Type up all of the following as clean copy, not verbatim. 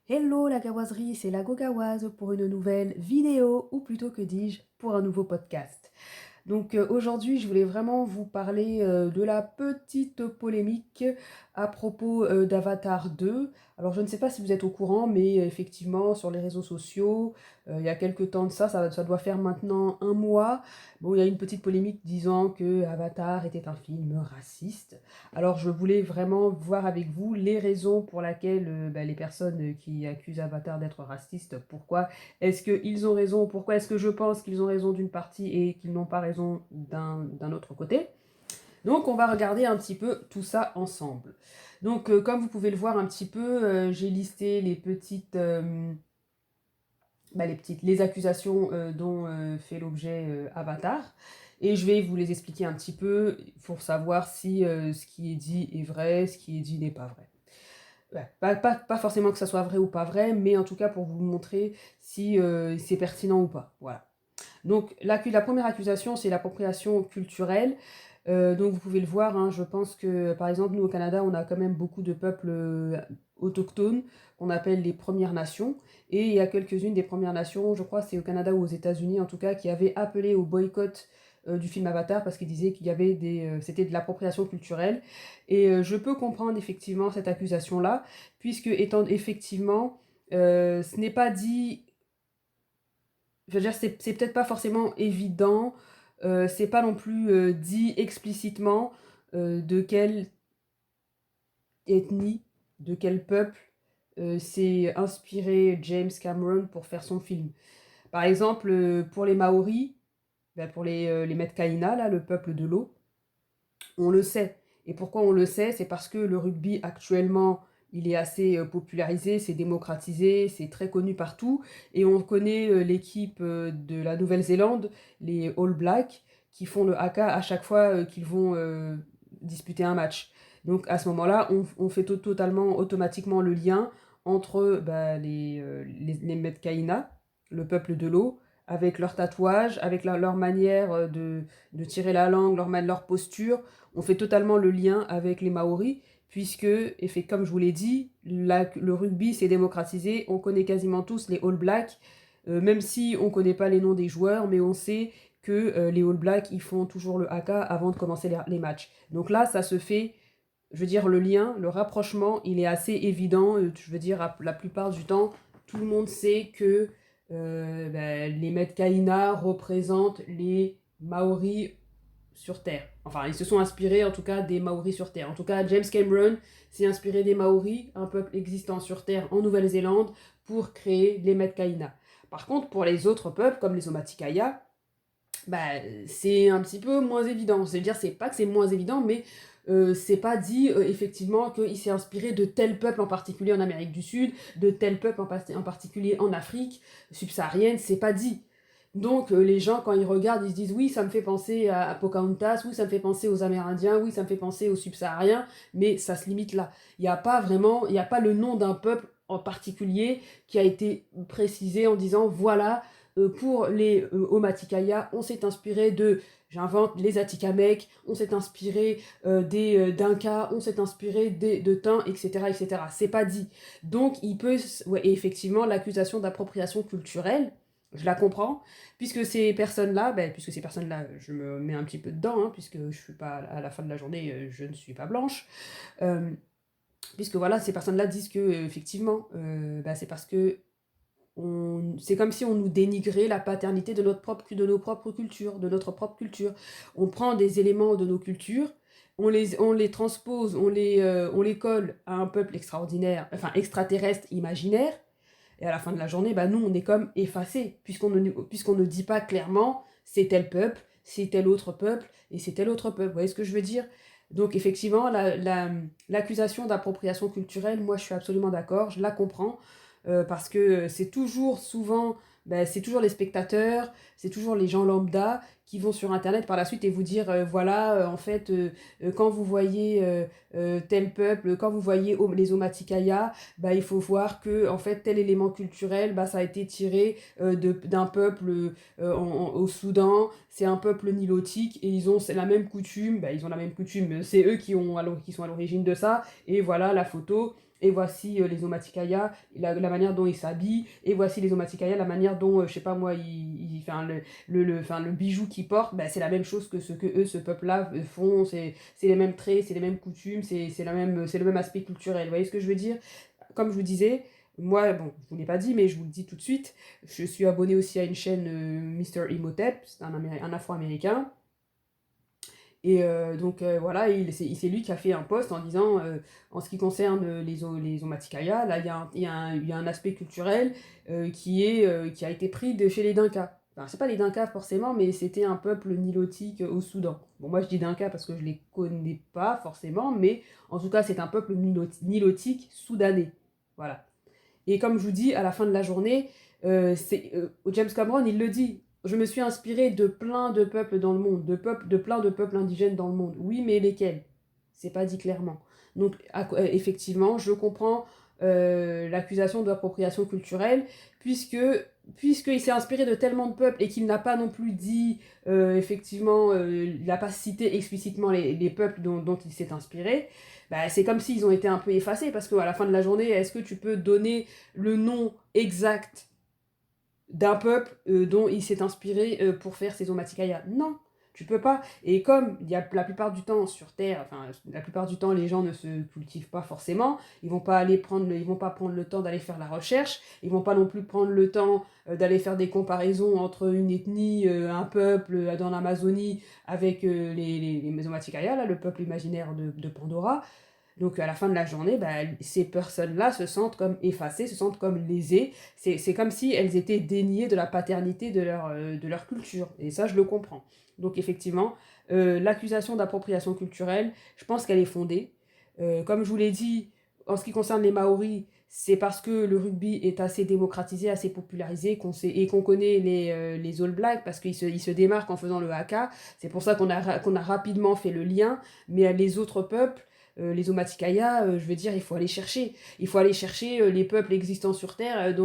Hello la gawazerie, c'est la Gogawaz pour une nouvelle vidéo, ou plutôt que dis-je, pour un nouveau podcast. Donc aujourd'hui, je voulais vraiment vous parler de la petite polémique à propos d'Avatar 2. Alors je ne sais pas si vous êtes au courant, mais effectivement sur les réseaux sociaux, il y a quelques temps de ça doit faire maintenant un mois. Bon, il y a une petite polémique disant que Avatar était un film raciste. Alors je voulais vraiment voir avec vous les raisons pour lesquelles les personnes qui accusent Avatar d'être raciste, pourquoi est-ce qu'ils ont raison? Pourquoi est-ce que je pense qu'ils ont raison d'une partie et qu'ils n'ont pas raison d'un autre côté? Donc on va regarder un petit peu tout ça ensemble. Donc comme vous pouvez le voir un petit peu, j'ai listé les accusations dont fait l'objet Avatar. Et je vais vous les expliquer un petit peu pour savoir si ce qui est dit est vrai, ce qui est dit n'est pas vrai. Ouais, pas forcément que ça soit vrai ou pas vrai, mais en tout cas pour vous montrer si c'est pertinent ou pas. Voilà. Donc la première accusation, c'est l'appropriation culturelle. Donc vous pouvez le voir, hein, je pense que par exemple nous au Canada, on a quand même beaucoup de peuples autochtones qu'on appelle les Premières Nations. Et il y a quelques-unes des Premières Nations, je crois c'est au Canada ou aux États-Unis en tout cas, qui avaient appelé au boycott du film Avatar parce qu'ils disaient qu'il y avait c'était de l'appropriation culturelle. Et je peux comprendre effectivement cette accusation-là, puisque étant effectivement, ce n'est pas dit, je veux dire, c'est peut-être pas forcément évident, c'est pas non plus dit explicitement de quelle ethnie, de quel peuple s'est inspiré James Cameron pour faire son film. Par exemple, pour les Maoris, pour les Metcaïna, là, le peuple de l'eau, on le sait. Et pourquoi on le sait? C'est parce que le rugby actuellement, il est assez popularisé, c'est démocratisé, c'est très connu partout. Et on connaît l'équipe de la Nouvelle-Zélande, les All Blacks, qui font le haka à chaque fois qu'ils vont disputer un match. Donc à ce moment-là, on fait totalement, automatiquement le lien entre les Metcaïna, le peuple de l'eau, avec leurs tatouages, avec leur manière de tirer la langue, leur posture. On fait totalement le lien avec les Maoris, puisque, et fait, comme je vous l'ai dit, le rugby s'est démocratisé, on connaît quasiment tous les All Blacks, même si on ne connaît pas les noms des joueurs, mais on sait que les All Blacks, ils font toujours le haka avant de commencer les matchs. Donc là, ça se fait, je veux dire, le lien, le rapprochement, il est assez évident, je veux dire, la plupart du temps, tout le monde sait que les Metcaïna représentent les Maoris sur Terre. Enfin, ils se sont inspirés en tout cas des Maoris sur Terre. En tout cas, James Cameron s'est inspiré des Maoris, un peuple existant sur Terre en Nouvelle-Zélande, pour créer les Metcaïna. Par contre, pour les autres peuples, comme les Omaticaya, c'est un petit peu moins évident. C'est-à-dire, c'est pas que c'est moins évident, mais c'est pas dit effectivement qu'il s'est inspiré de tel peuple en particulier en Amérique du Sud, de tel peuple en particulier en Afrique subsaharienne, c'est pas dit. Donc les gens, quand ils regardent, ils se disent oui, ça me fait penser à Pocahontas, oui, ça me fait penser aux Amérindiens, oui, ça me fait penser aux subsahariens, mais ça se limite là. Il n'y a pas vraiment, il n'y a pas le nom d'un peuple en particulier qui a été précisé en disant voilà, pour les Omaticaya, on s'est inspiré de, j'invente, les Atikamekw, on s'est inspiré des Dinka, on s'est inspiré de Tain, etc., etc. C'est pas dit. Donc il peut, ouais, et effectivement, l'accusation d'appropriation culturelle, je la comprends, puisque ces personnes-là, je me mets un petit peu dedans, hein, puisque je suis pas, à la fin de la journée, je ne suis pas blanche, euh, puisque voilà, ces personnes-là disent que, effectivement, c'est parce que c'est comme si on nous dénigrait la paternité de nos propres cultures, de notre propre culture. On prend des éléments de nos cultures, on les transpose, on les colle à un peuple extraordinaire, enfin extraterrestre, imaginaire, et à la fin de la journée, nous, on est comme effacés, puisqu'on ne dit pas clairement c'est tel peuple, c'est tel autre peuple, et c'est tel autre peuple. Vous voyez ce que je veux dire? Donc effectivement, l'accusation d'appropriation culturelle, moi je suis absolument d'accord, je la comprends, parce que c'est toujours souvent, c'est toujours les spectateurs, c'est toujours les gens lambda qui vont sur internet par la suite et vous dire voilà en fait quand vous voyez tel peuple, quand vous voyez les Omaticaya, il faut voir que en fait tel élément culturel ça a été tiré d'un peuple au Soudan, c'est un peuple nilotique et ils ont la même coutume, ils ont la même coutume, c'est eux qui sont à l'origine de ça et voilà la photo et voici les Omaticaya, la manière dont ils s'habillent, et voici les Omaticaya, la manière dont, je sais pas moi, enfin, enfin, le bijou qu'ils portent, bah, c'est la même chose que ce que eux, ce peuple-là, font, c'est les mêmes traits, c'est les mêmes coutumes, c'est le même aspect culturel. Vous voyez ce que je veux dire? Comme je vous disais, moi, bon, je vous l'ai pas dit, mais je vous le dis tout de suite, je suis abonné aussi à une chaîne Mr. Imhotep, c'est un Afro-Américain. Et donc voilà, c'est lui qui a fait un post en disant, en ce qui concerne les Omaticaya, là il y a un aspect culturel qui a été pris de chez les Dinkas. Enfin, c'est pas les Dinkas forcément, mais c'était un peuple nilotique au Soudan. Bon, moi je dis Dinkas parce que je les connais pas forcément, mais en tout cas c'est un peuple nilotique soudanais. Voilà. Et comme je vous dis, à la fin de la journée, James Cameron, il le dit. Je me suis inspiré de plein de peuples dans le monde, de plein de peuples indigènes dans le monde. Oui, mais lesquels? C'est pas dit clairement. Donc, effectivement, je comprends l'accusation d'appropriation culturelle, puisque puisqu'il s'est inspiré de tellement de peuples et qu'il n'a pas non plus dit, effectivement, il n'a pas cité explicitement les peuples dont il s'est inspiré, bah, c'est comme s'ils ont été un peu effacés, parce qu'à la fin de la journée, est-ce que tu peux donner le nom exact d'un peuple dont il s'est inspiré pour faire ses Omaticaya? Non, tu peux pas. Et comme il y a la plupart du temps sur Terre, enfin la plupart du temps les gens ne se cultivent pas forcément, ils vont pas prendre le temps d'aller faire la recherche, ils vont pas non plus prendre le temps d'aller faire des comparaisons entre une ethnie, un peuple dans l'Amazonie avec les Omaticaya, là, le peuple imaginaire de Pandora. Donc à la fin de la journée, bah, ces personnes-là se sentent comme effacées, se sentent comme lésées. C'est comme si elles étaient déniées de la paternité de leur culture. Et ça, je le comprends. Donc effectivement, l'accusation d'appropriation culturelle, je pense qu'elle est fondée. Comme je vous l'ai dit, en ce qui concerne les Maoris, c'est parce que le rugby est assez démocratisé, assez popularisé, et qu'on connaît les All Blacks, parce ils se démarquent en faisant le haka. C'est pour ça qu'on a rapidement fait le lien. Mais les autres peuples, les Omaticaya, je veux dire, il faut aller chercher. Il faut aller chercher les peuples existants sur Terre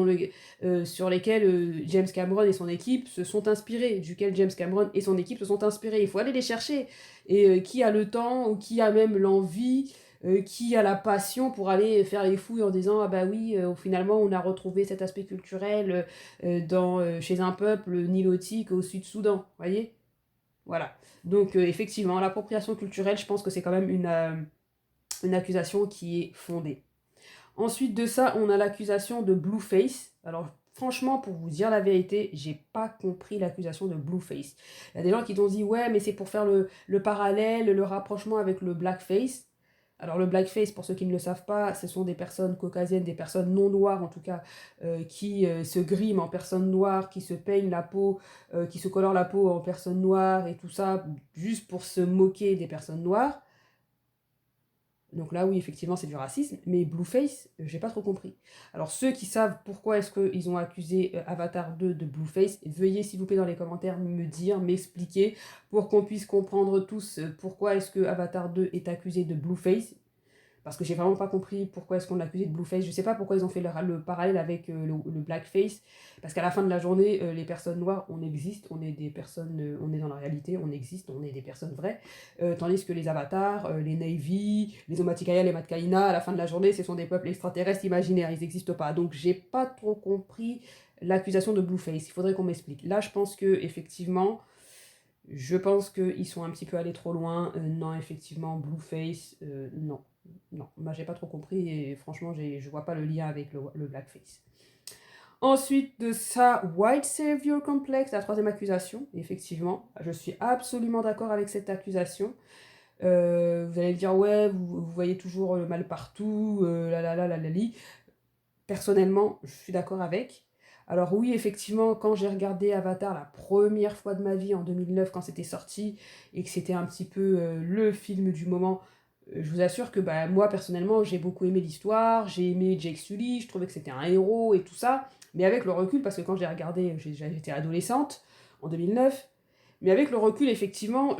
sur lesquels James Cameron et son équipe se sont inspirés, duquel James Cameron et son équipe se sont inspirés. Il faut aller les chercher. Et qui a le temps, ou qui a même l'envie, qui a la passion pour aller faire les fouilles en disant ah bah oui, finalement on a retrouvé cet aspect culturel chez un peuple nilotique au Sud-Soudan, voyez. Voilà. Donc effectivement, l'appropriation culturelle, je pense que c'est quand même une accusation qui est fondée. Ensuite de ça, on a l'accusation de Blueface. Alors franchement, pour vous dire la vérité, j'ai pas compris l'accusation de Blueface. Il y a des gens qui t'ont dit ouais, mais c'est pour faire le parallèle, le rapprochement avec le blackface. Alors le blackface, pour ceux qui ne le savent pas, ce sont des personnes caucasiennes, des personnes non noires en tout cas, qui se griment en personnes noires, qui se peignent la peau, qui se colorent la peau en personnes noires et tout ça, juste pour se moquer des personnes noires. Donc là, oui, effectivement, c'est du racisme, mais Blueface, j'ai pas trop compris. Alors, ceux qui savent pourquoi est-ce qu'ils ont accusé Avatar 2 de Blueface, veuillez, s'il vous plaît, dans les commentaires, me dire, m'expliquer, pour qu'on puisse comprendre tous pourquoi est-ce que Avatar 2 est accusé de Blueface. Parce que j'ai vraiment pas compris pourquoi est-ce qu'on l'accusait de Blueface. Je sais pas pourquoi ils ont fait le parallèle avec le Blackface. Parce qu'à la fin de la journée, les personnes noires, on existe, on est des personnes, on est dans la réalité, on existe, on est des personnes vraies. Tandis que les avatars, les Navy, les Omaticaya, les Matkaina, à la fin de la journée, ce sont des peuples extraterrestres imaginaires, ils n'existent pas. Donc j'ai pas trop compris l'accusation de Blueface. Il faudrait qu'on m'explique. Là, je pense que effectivement, je pense qu'ils sont un petit peu allés trop loin. Non, effectivement, Blueface, non. Non, moi j'ai pas trop compris et franchement je vois pas le lien avec le blackface. Ensuite de ça, White Savior Complex, la troisième accusation, effectivement, je suis absolument d'accord avec cette accusation. Vous allez me dire, ouais, vous voyez toujours le mal partout, la. Personnellement, je suis d'accord avec. Alors oui, effectivement, quand j'ai regardé Avatar la première fois de ma vie en 2009, quand c'était sorti, et que c'était un petit peu le film du moment, je vous assure que bah, moi, personnellement, j'ai beaucoup aimé l'histoire, j'ai aimé Jake Sully, je trouvais que c'était un héros et tout ça, mais avec le recul, parce que quand j'ai regardé, j'étais adolescente, en 2009, mais avec le recul, effectivement,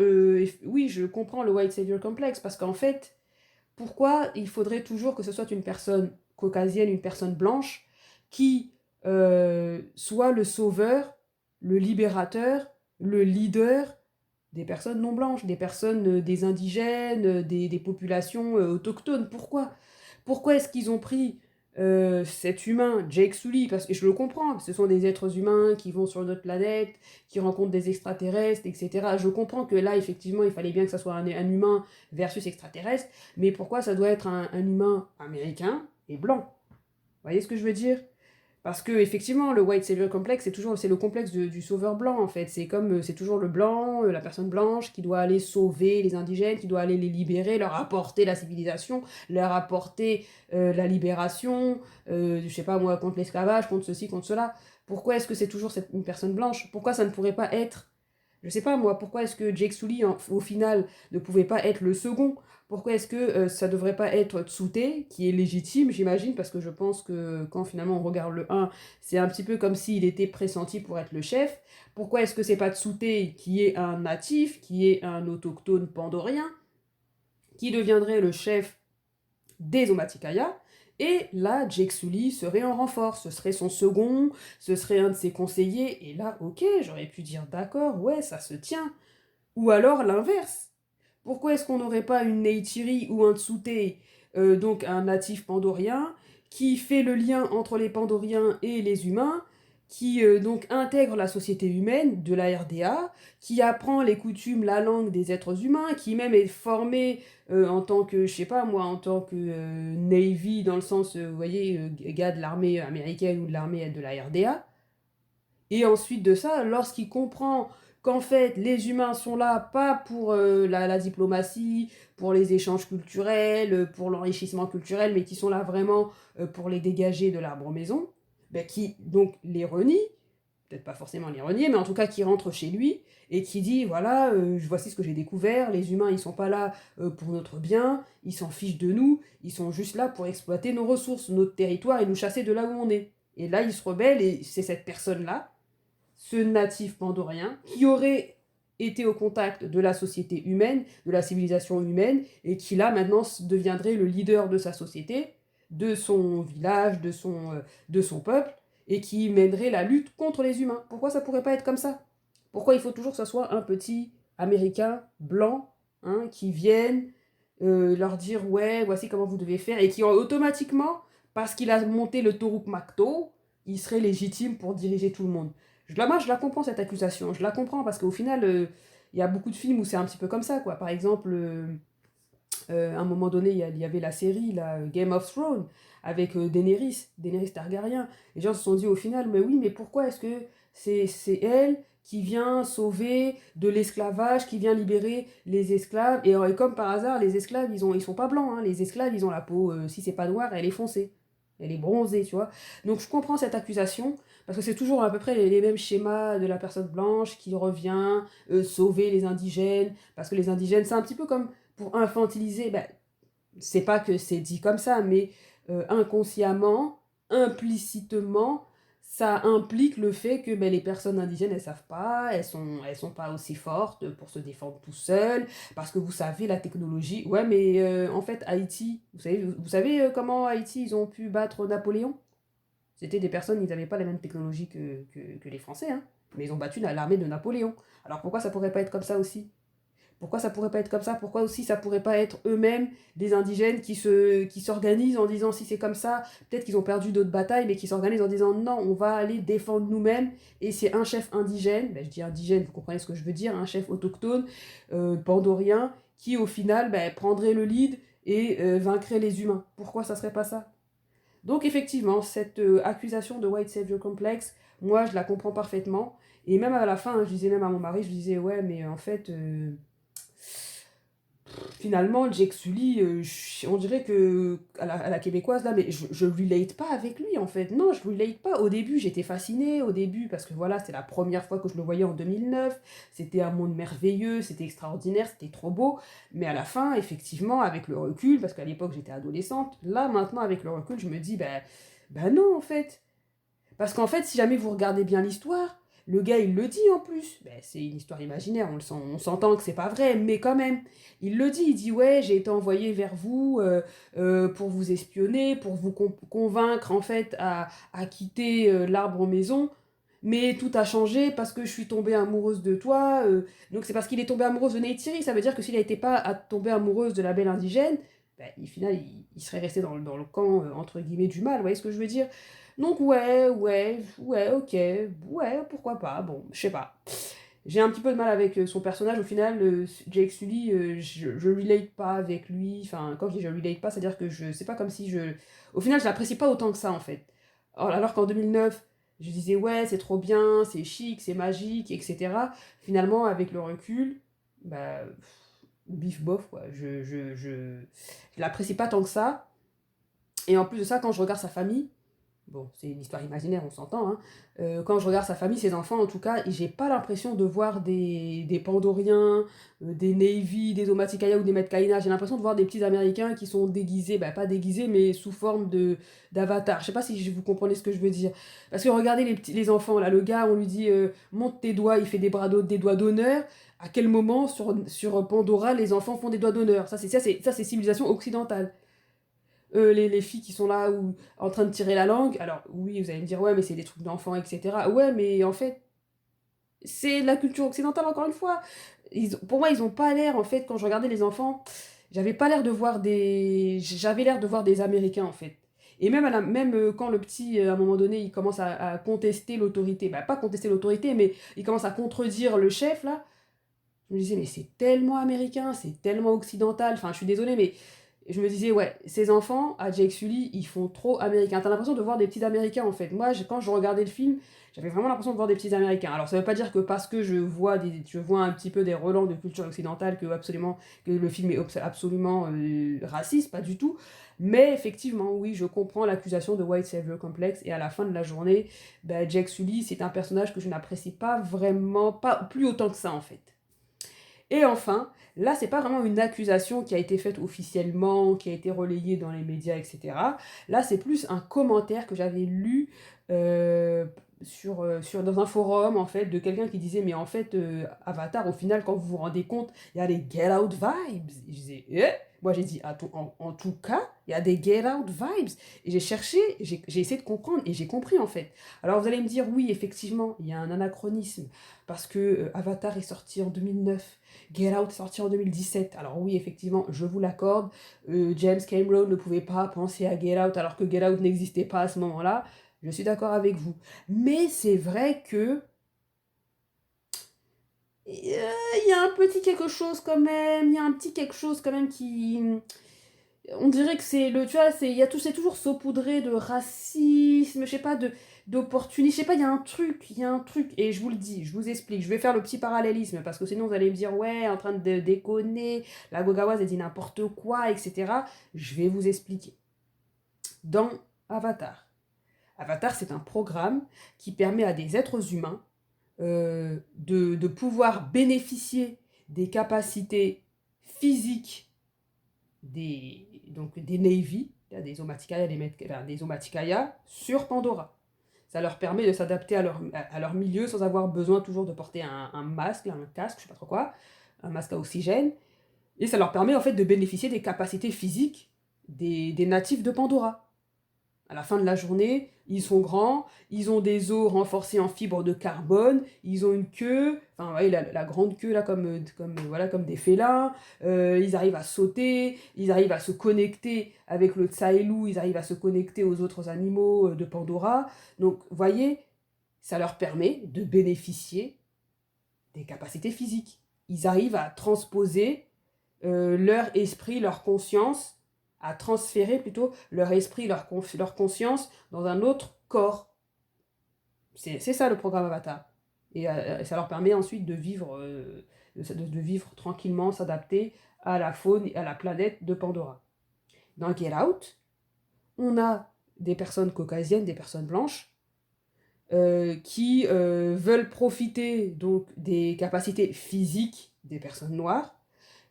oui, je comprends le White Savior Complex, parce qu'en fait, pourquoi il faudrait toujours que ce soit une personne caucasienne, une personne blanche, qui soit le sauveur, le libérateur, le leader des personnes non blanches, des personnes, des indigènes, des populations autochtones? Pourquoi? Pourquoi est-ce qu'ils ont pris cet humain, Jake Sully, parce que je le comprends, ce sont des êtres humains qui vont sur notre planète, qui rencontrent des extraterrestres, etc. Je comprends que là, effectivement, il fallait bien que ça soit un humain versus extraterrestre, mais pourquoi ça doit être un humain américain et blanc? Vous voyez ce que je veux dire? Parce que effectivement, le white savior complex, c'est le complexe du sauveur blanc en fait. C'est comme c'est toujours le blanc, la personne blanche qui doit aller sauver les indigènes, qui doit aller les libérer, leur apporter la civilisation, leur apporter la libération, je sais pas moi, contre l'esclavage, contre ceci, contre cela. Pourquoi est-ce que c'est toujours une personne blanche? Pourquoi ça ne pourrait pas être, je sais pas moi, pourquoi est-ce que Jake Sully au final ne pouvait pas être le second? Pourquoi est-ce que ça devrait pas être Tsute, qui est légitime, j'imagine, parce que je pense que quand finalement on regarde le 1, c'est un petit peu comme s'il était pressenti pour être le chef. Pourquoi est-ce que c'est pas Tsute, qui est un natif, qui est un autochtone pandorien, qui deviendrait le chef des Omaticaya? Et là, Jake Sully serait en renfort, ce serait son second, ce serait un de ses conseillers, et là, ok, j'aurais pu dire d'accord, ouais, ça se tient. Ou alors l'inverse. Pourquoi est-ce qu'on n'aurait pas une Neytiri ou un Tsute, donc un natif pandorien, qui fait le lien entre les pandoriens et les humains, qui donc intègre la société humaine de la RDA, qui apprend les coutumes, la langue des êtres humains, qui même est formé en tant que, je sais pas moi, en tant que Navy, dans le sens, vous voyez, gars de l'armée américaine ou de l'armée de la RDA. Et ensuite de ça, lorsqu'il comprend qu'en fait, les humains sont là pas pour la diplomatie, pour les échanges culturels, pour l'enrichissement culturel, mais qui sont là vraiment pour les dégager de l'arbre maison, ben, qui donc les renie, peut-être pas forcément les renier, mais en tout cas qui rentre chez lui et qui dit voilà, voici ce que j'ai découvert, les humains ils sont pas là pour notre bien, ils s'en fichent de nous, ils sont juste là pour exploiter nos ressources, notre territoire et nous chasser de là où on est. Et là il se rebelle et c'est cette personne-là, ce natif pandorien, qui aurait été au contact de la société humaine, de la civilisation humaine, et qui là maintenant deviendrait le leader de sa société, de son village, de son peuple, et qui mènerait la lutte contre les humains. Pourquoi ça pourrait pas être comme ça? Pourquoi il faut toujours que ce soit un petit américain blanc hein, qui vienne leur dire ouais, voici comment vous devez faire, et qui automatiquement, parce qu'il a monté le Toruk Makto, il serait légitime pour diriger tout le monde. Moi, je la comprends cette accusation. Je la comprends parce qu'au final, il y a beaucoup de films où c'est un petit peu comme ça, quoi. Par exemple, à un moment donné, il y avait la série là, Game of Thrones avec Daenerys Targaryen. Les gens se sont dit au final, mais oui, mais pourquoi est-ce que c'est elle qui vient sauver de l'esclavage, qui vient libérer les esclaves et comme par hasard, les esclaves, ils sont pas blancs. Hein. Les esclaves, ils ont la peau, si c'est pas noire, elle est foncée. Elle est bronzée, tu vois. Donc je comprends cette accusation, parce que c'est toujours à peu près les mêmes schémas de la personne blanche qui revient sauver les indigènes, parce que les indigènes, c'est un petit peu comme pour infantiliser, ben, c'est pas que c'est dit comme ça, mais inconsciemment, implicitement, ça implique le fait que ben, les personnes indigènes, elles savent pas, elles sont pas aussi fortes pour se défendre tout seules, parce que vous savez, la technologie... Ouais, mais en fait, Haïti, vous savez comment Haïti, ils ont pu battre Napoléon? C'était des personnes, ils n'avaient pas la même technologie que les Français, hein, mais ils ont battu l'armée de Napoléon. Alors pourquoi ça pourrait pas être comme ça aussi? Pourquoi ça pourrait pas être comme ça? Pourquoi aussi ça pourrait pas être eux-mêmes des indigènes qui s'organisent en disant si c'est comme ça, peut-être qu'ils ont perdu d'autres batailles, mais qui s'organisent en disant non, on va aller défendre nous-mêmes, et c'est un chef indigène, ben, je dis indigène, vous comprenez ce que je veux dire, un chef autochtone, pandorien, qui au final ben, prendrait le lead et vaincrait les humains. Pourquoi ça serait pas ça? Donc effectivement, cette accusation de White Savior Complex, moi je la comprends parfaitement, et même à la fin, hein, je disais même à mon mari, je disais ouais mais en fait... finalement, Jake Sully, on dirait que à la québécoise là, mais je relate pas avec lui en fait. Non, je relate pas. Au début, j'étais fascinée au début parce que voilà, c'était la première fois que je le voyais en 2009. C'était un monde merveilleux, c'était extraordinaire, c'était trop beau. Mais à la fin, effectivement, avec le recul, parce qu'à l'époque j'étais adolescente, là maintenant avec le recul, je me dis ben non en fait. Parce qu'en fait, si jamais vous regardez bien l'histoire, le gars, il le dit en plus. Ben, c'est une histoire imaginaire, on s'entend que c'est pas vrai, mais quand même. Il dit ouais, j'ai été envoyé vers vous pour vous espionner, pour vous convaincre en fait à quitter l'arbre maison. Mais tout a changé parce que je suis tombée amoureuse de toi. Donc c'est parce qu'il est tombé amoureux de Neytiri. Ça veut dire que s'il n'était pas tombé amoureuse de la belle indigène, ben, au final, il serait resté dans le camp, entre guillemets, du mal, vous voyez ce que je veux dire? Donc ouais, ouais, ouais, ok, ouais, pourquoi pas, bon, je sais pas. J'ai un petit peu de mal avec son personnage, au final, Jake Sully, je relate pas avec lui, enfin, quand je dis je relate pas, c'est-à-dire que c'est pas comme si je... Au final, je l'apprécie pas autant que ça, en fait. Alors qu'en 2009, je disais, ouais, c'est trop bien, c'est chic, c'est magique, etc. Finalement, avec le recul, bah, bif bof, quoi. Je l'apprécie pas tant que ça. Et en plus de ça, quand je regarde sa famille, bon, c'est une histoire imaginaire, on s'entend, hein. Quand je regarde sa famille, ses enfants en tout cas, j'ai pas l'impression de voir des Pandoriens, des Navy, des Omaticaya ou des Metcaïna. J'ai l'impression de voir des petits Américains qui sont déguisés, bah pas déguisés, mais sous forme d'avatar. Je sais pas si vous comprenez ce que je veux dire. Parce que regardez les enfants, là, le gars, on lui dit monte tes doigts, il fait des doigts d'honneur. À quel moment sur Pandora les enfants font des doigts d'honneur? Ça, c'est civilisation occidentale. Les filles qui sont là ou en train de tirer la langue. Alors oui, vous allez me dire, ouais, mais c'est des trucs d'enfants, etc. Ouais, mais en fait, c'est la culture occidentale, encore une fois. Pour moi, ils ont pas l'air, en fait, quand je regardais les enfants, j'avais pas l'air de voir des... J'avais l'air de voir des Américains, en fait. Et même, même quand le petit, à un moment donné, il commence à contester l'autorité, bah pas contester l'autorité, mais il commence à contredire le chef, là, je me disais, mais c'est tellement américain, c'est tellement occidental, enfin, je suis désolée, mais je me disais, ouais, ces enfants, à Jake Sully, ils font trop américain. T'as l'impression de voir des petits américains, en fait. Moi, quand je regardais le film, j'avais vraiment l'impression de voir des petits américains. Alors, ça veut pas dire que parce que je vois un petit peu des relents de culture occidentale que le film est absolument raciste, pas du tout. Mais effectivement, oui, je comprends l'accusation de White Savior Complex, et à la fin de la journée, bah, Jake Sully, c'est un personnage que je n'apprécie pas vraiment, pas plus autant que ça, en fait. Et enfin, là, c'est pas vraiment une accusation qui a été faite officiellement, qui a été relayée dans les médias, etc. Là, c'est plus un commentaire que j'avais lu euh, dans un forum, en fait, de quelqu'un qui disait, mais en fait, Avatar, au final, quand vous vous rendez compte, il y a des Get Out vibes. Et je disais, eh? Moi, j'ai dit, en tout cas, il y a des Get Out vibes. Et j'ai cherché, j'ai essayé de comprendre, et j'ai compris, en fait. Alors, vous allez me dire, oui, effectivement, il y a un anachronisme, parce que Avatar est sorti en 2009. Get Out est sorti en 2017. Alors oui, effectivement, je vous l'accorde. James Cameron ne pouvait pas penser à Get Out alors que Get Out n'existait pas à ce moment-là. Je suis d'accord avec vous. Mais c'est vrai que il y a un petit quelque chose quand même. Il y a un petit quelque chose quand même qui... On dirait que c'est le... Tu vois, c'est toujours saupoudré de racisme, je sais pas, d'opportunisme. Je sais pas, il y a un truc. Et je vous le dis, je vous explique. Je vais faire le petit parallélisme parce que sinon vous allez me dire, ouais, en train de déconner, la Gogawaz, elle dit n'importe quoi, etc. Je vais vous expliquer. Dans Avatar. Avatar, c'est un programme qui permet à des êtres humains de pouvoir bénéficier des capacités physiques des Navy, des Omaticaya, des Omaticaya sur Pandora. Ça leur permet de s'adapter à leur milieu sans avoir besoin toujours de porter un masque, un casque, je sais pas trop quoi, un masque à oxygène. Et ça leur permet en fait de bénéficier des capacités physiques des natifs de Pandora. À la fin de la journée, ils sont grands, ils ont des os renforcés en fibres de carbone, ils ont une queue, enfin ouais, la grande queue là voilà, comme des félins, ils arrivent à sauter, ils arrivent à se connecter avec le Tsaelu, ils arrivent à se connecter aux autres animaux de Pandora. Donc vous voyez, ça leur permet de bénéficier des capacités physiques. Ils arrivent à transposer leur esprit, leur conscience, à transférer plutôt leur esprit, leur conscience dans un autre corps. C'est ça le programme Avatar. Et ça leur permet ensuite de vivre tranquillement, s'adapter à la faune et à la planète de Pandora. Dans Get Out, on a des personnes caucasiennes, des personnes blanches, qui veulent profiter donc des capacités physiques des personnes noires,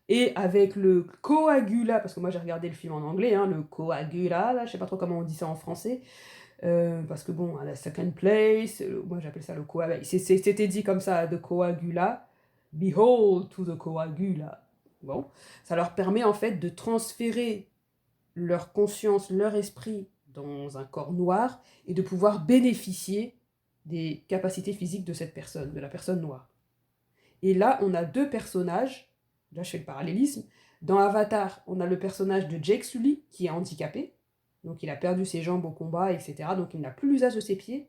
et avec le coagula, parce que moi j'ai regardé le film en anglais, hein, le coagula, là, je sais pas trop comment on dit ça en français, parce que bon, à la second place, moi j'appelle ça le coagula, c'était dit comme ça, de coagula, behold to the coagula. Bon, ça leur permet en fait de transférer leur conscience, leur esprit dans un corps noir et de pouvoir bénéficier des capacités physiques de cette personne, de la personne noire. Et là, on a deux personnages, là je fais le parallélisme, Dans Avatar, on a le personnage de Jake Sully qui est handicapé, donc il a perdu ses jambes au combat, etc. Donc il n'a plus l'usage de ses pieds.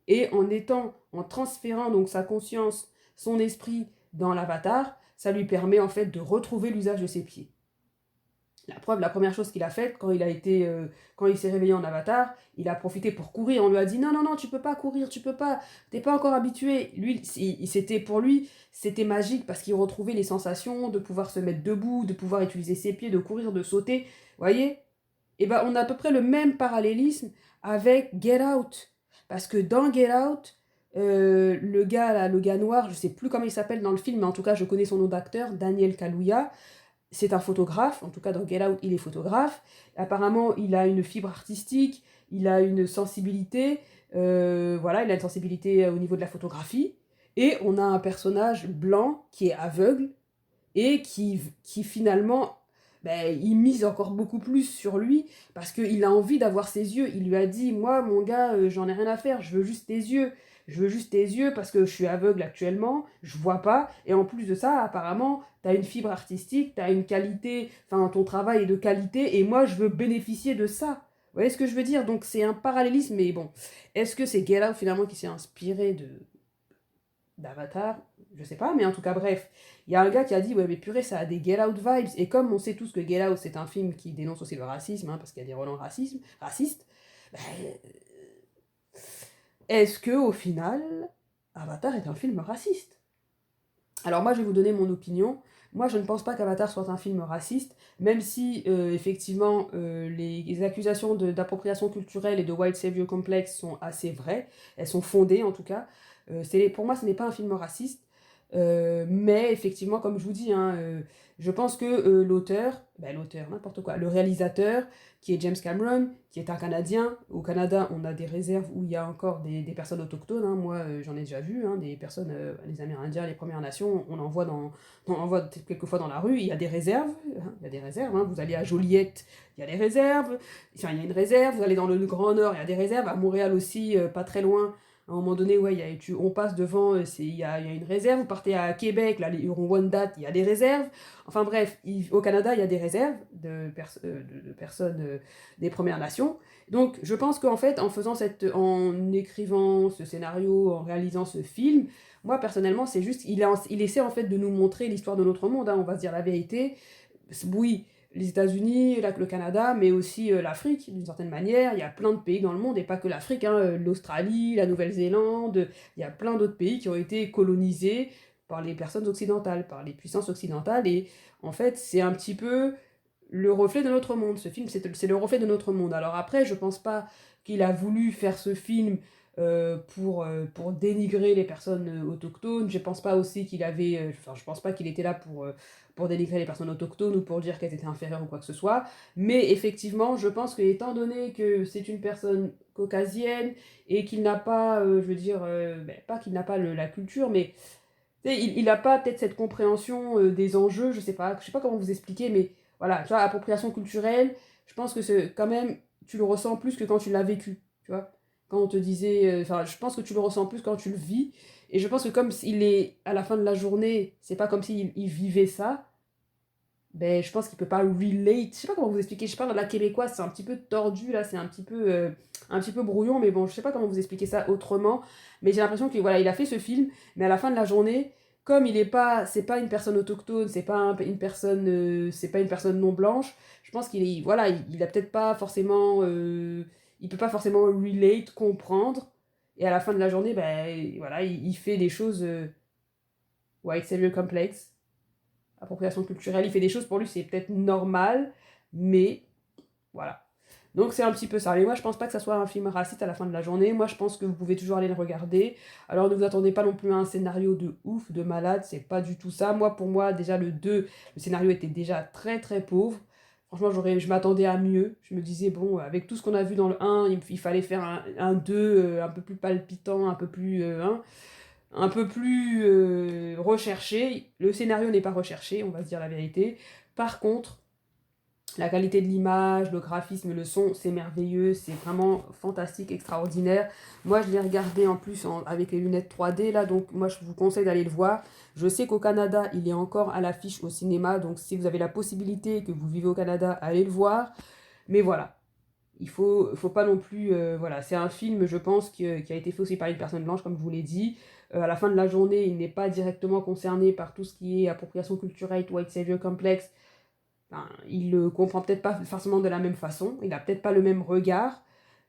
Et en transférant donc sa conscience, son esprit dans l'avatar, ça lui permet en fait de retrouver l'usage de ses pieds. La preuve, la première chose qu'il a faite quand il s'est réveillé en avatar, il a profité pour courir. On lui a dit non, non, non, tu peux pas courir, tu peux pas, t'es pas encore habitué. Lui, pour lui, c'était magique parce qu'il retrouvait les sensations de pouvoir se mettre debout, de pouvoir utiliser ses pieds, de courir, de sauter. Vous voyez? Et ben, on a à peu près le même parallélisme avec Get Out. Parce que dans Get Out, le gars là, le gars noir, je sais plus comment il s'appelle dans le film, mais en tout cas, je connais son nom d'acteur, Daniel Kaluuya. C'est un photographe, en tout cas dans Get Out, il est photographe. Apparemment, il a une fibre artistique, il a une sensibilité, voilà, il a une sensibilité au niveau de la photographie. Et on a un personnage blanc qui est aveugle et qui finalement, ben, il mise encore beaucoup plus sur lui parce qu'il a envie d'avoir ses yeux. Il lui a dit, moi, mon gars, j'en ai rien à faire, je veux juste tes yeux. Je veux juste tes yeux parce que je suis aveugle actuellement, je vois pas. Et en plus de ça, apparemment, t'as une fibre artistique, t'as une qualité, enfin, ton travail est de qualité et moi, je veux bénéficier de ça. Vous voyez ce que je veux dire? Donc, c'est un parallélisme, mais bon. Est-ce que c'est Get Out finalement qui s'est inspiré d'Avatar? Je sais pas, mais en tout cas, bref. Il y a un gars qui a dit, ouais, mais purée, ça a des Get Out vibes. Et comme on sait tous que Get Out, c'est un film qui dénonce aussi le racisme, hein, parce qu'il y a des relents racistes, ben, est-ce que au final, Avatar est un film raciste? Alors moi, je vais vous donner mon opinion. Moi, je ne pense pas qu'Avatar soit un film raciste, même si, effectivement, les accusations d'appropriation culturelle et de white savior complex sont assez vraies. Elles sont fondées, en tout cas. Pour moi, ce n'est pas un film raciste. Mais effectivement, comme je vous dis, hein, je pense que l'auteur, n'importe quoi, le réalisateur, qui est James Cameron, qui est un Canadien. Au Canada, on a des réserves où il y a encore des personnes autochtones. Hein. Moi, j'en ai déjà vu, hein, des personnes, les Amérindiens, les Premières Nations, on en voit quelquefois dans la rue. Il y a des réserves, hein, il y a des réserves. Hein. Vous allez à Joliette, il y a des réserves. Enfin, il y a une réserve. Vous allez dans le Grand Nord, il y a des réserves. À Montréal aussi, pas très loin. À un moment donné, ouais, on passe devant, il y a une réserve. Vous partez à Québec, là, les Huron-Wendat, il y a des réserves. Enfin bref, au Canada, il y a des réserves de personnes des Premières Nations. Donc je pense qu'en fait, en écrivant ce scénario, en réalisant ce film, moi personnellement, c'est juste, il essaie en fait de nous montrer l'histoire de notre monde, hein, on va se dire la vérité. Oui, les États-Unis, le Canada, mais aussi l'Afrique, d'une certaine manière. Il y a plein de pays dans le monde, et pas que l'Afrique, hein, l'Australie, la Nouvelle-Zélande, il y a plein d'autres pays qui ont été colonisés par les personnes occidentales, par les puissances occidentales, et en fait, c'est un petit peu le reflet de notre monde. Ce film, c'est le reflet de notre monde. Alors après, je pense pas qu'il a voulu faire ce film pour dénigrer les personnes autochtones. Je pense pas aussi je pense pas qu'il était là pour dénigrer les personnes autochtones ou pour dire qu'elles étaient inférieures ou quoi que ce soit. Mais effectivement, je pense que étant donné que c'est une personne caucasienne et qu'il n'a pas, je veux dire, pas qu'il n'a pas la culture, mais il n'a pas peut-être cette compréhension des enjeux, je sais pas comment vous expliquer, mais voilà, tu vois, appropriation culturelle, je pense que c'est quand même, tu le ressens plus que quand tu l'as vécu, tu vois. Quand on te disait, enfin, je pense que tu le ressens plus quand tu le vis, et je pense que comme il est à la fin de la journée, c'est pas comme s'il il vivait ça, ben, je pense qu'il peut pas relate. Je sais pas comment vous expliquer. Je parle de la québécoise, c'est un petit peu tordu là, c'est un petit peu brouillon, mais bon, je sais pas comment vous expliquer ça autrement. Mais j'ai l'impression que voilà, il a fait ce film, mais à la fin de la journée, comme c'est pas une personne autochtone, c'est pas une personne non blanche. Je pense voilà, il a peut-être pas forcément, il peut pas forcément relate, comprendre. Et à la fin de la journée, ben voilà, il fait des choses white savior complex, appropriation culturelle, il fait des choses pour lui, c'est peut-être normal, mais voilà. Donc c'est un petit peu ça. Mais moi je pense pas que ça soit un film raciste à la fin de la journée. Moi je pense que vous pouvez toujours aller le regarder. Alors ne vous attendez pas non plus à un scénario de ouf, de malade, c'est pas du tout ça. Moi pour moi déjà le 2, le scénario était déjà très très pauvre. Franchement je m'attendais à mieux. Je me disais bon, avec tout ce qu'on a vu dans le 1, il fallait faire un 2 un peu plus palpitant, un peu plus recherché. Le scénario n'est pas recherché, on va se dire la vérité. Par contre, La qualité de l'image, le graphisme, le son, c'est merveilleux, c'est vraiment fantastique, extraordinaire. Moi, je l'ai regardé en plus avec les lunettes 3D, là, donc moi, je vous conseille d'aller le voir. Je sais qu'au Canada, il est encore à l'affiche au cinéma, donc si vous avez la possibilité et que vous vivez au Canada, allez le voir. Mais voilà, faut pas non plus... voilà, c'est un film, je pense, qui a été fait aussi par une personne blanche, comme je vous l'ai dit. À la fin de la journée, il n'est pas directement concerné par tout ce qui est appropriation culturelle, white savior complex. Enfin, il le comprend peut-être pas forcément de la même façon, il a peut-être pas le même regard,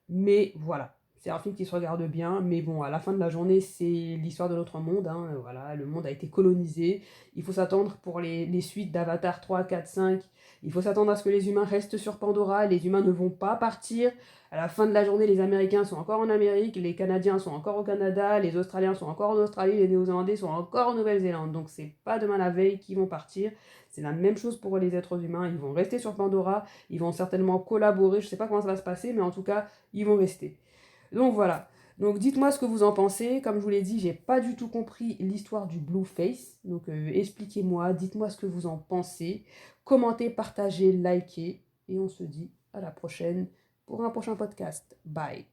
mais voilà. C'est un film qui se regarde bien, mais bon, à la fin de la journée, c'est l'histoire de notre monde, hein, voilà, le monde a été colonisé, il faut s'attendre pour les suites d'Avatar 3, 4, 5, il faut s'attendre à ce que les humains restent sur Pandora, les humains ne vont pas partir, à la fin de la journée, les Américains sont encore en Amérique, les Canadiens sont encore au Canada, les Australiens sont encore en Australie, les Néo-Zélandais sont encore en Nouvelle-Zélande, donc c'est pas demain la veille qu'ils vont partir, c'est la même chose pour les êtres humains, ils vont rester sur Pandora, ils vont certainement collaborer, je sais pas comment ça va se passer, mais en tout cas, ils vont rester. Donc voilà. Donc dites-moi ce que vous en pensez. Comme je vous l'ai dit, j'ai pas du tout compris l'histoire du Blueface. Donc expliquez-moi, dites-moi ce que vous en pensez. Commentez, partagez, likez. Et on se dit à la prochaine pour un prochain podcast. Bye.